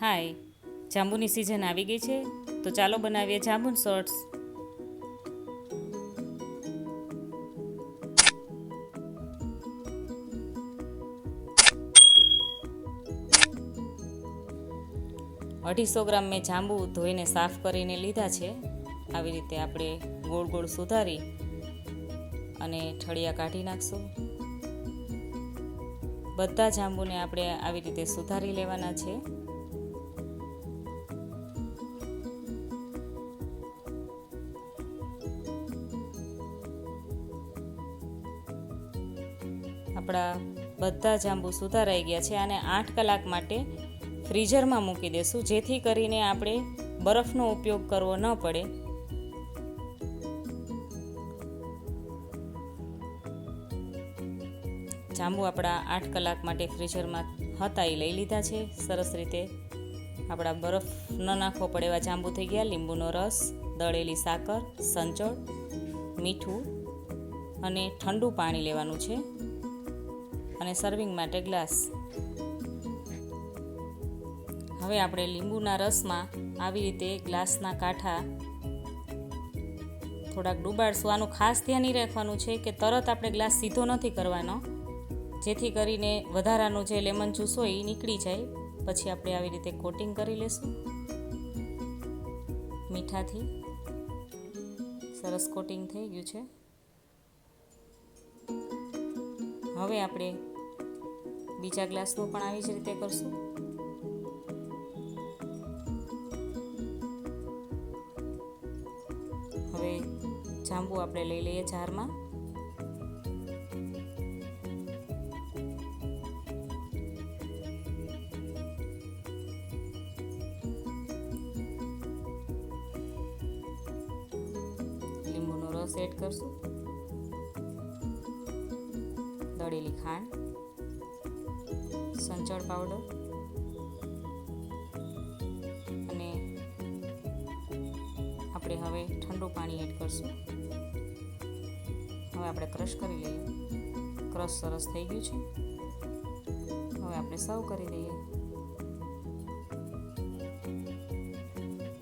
હાય, જાંબુની season આવી ગઈ છે, તો ચાલો બનાવીએ જાંબુન શોર્ટ્સ. અઢીસો ગ્રામ મેં જાંબુ ધોઈને સાફ કરીને લીધા છે. આવી રીતે આપણે ગોળ ગોળ સુધારી અને ઠળિયા કાઢી નાખશું. બધા જાંબુને આપણે આવી રીતે સુધારી લેવાના છે. આપણા બધા જાંબુ સુધારાઈ ગયા છે અને 8 કલાક માટે ફ્રીઝરમાં મૂકી દેશું, જેથી કરીને આપણે બરફનો ઉપયોગ કરવો ન પડે. જાંબુ આપણા 8 કલાક માટે ફ્રીઝરમાં હતા એ લઈ લીધા છે. સરસ રીતે આપણા બરફ ન નાખવો પડે એવા જાંબુ થઈ ગયા. લીંબુનો રસ, દળેલી સાકર, સંચળ, મીઠું અને ઠંડુ પાણી લેવાનું છે અને સર્વિંગ માટે ગ્લાસ. હવે આપણે લીંબુના રસમાં આવી રીતે ગ્લાસના કાંઠા થોડાક ડૂબાડશું. આનું ખાસ ધ્યાન એ રાખવાનું છે કે તરત આપણે ગ્લાસ સીધો નથી કરવાનો, જેથી કરીને વધારાનું જે લેમન જ્યુસ હોય એ નીકળી જાય. પછી આપણે આવી રીતે કોટિંગ કરી લેશું મીઠાથી. સરસ કોટિંગ થઈ ગયું છે. હવે આપણે બીજા ગ્લાસનું પણ આવી જ રીતે કરશું. હવે જાંબુ આપણે લઈ લઈએ જારમાં. લીંબુનો રસ એડ કરશું, દળેલી ખાંડ, સંચળ પાવડર અને આપણે હવે ઠંડુ પાણી એડ કરશું. હવે આપણે ક્રશ કરી લઈએ. ક્રશ સરસ થઈ ગયું છે. હવે આપણે સર્વ કરી દઈએ.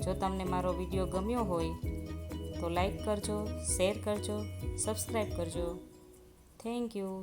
જો તમને મારો વિડીયો ગમ્યો હોય તો લાઈક કરજો, શેર કરજો, સબસ્ક્રાઈબ કરજો. Thank you.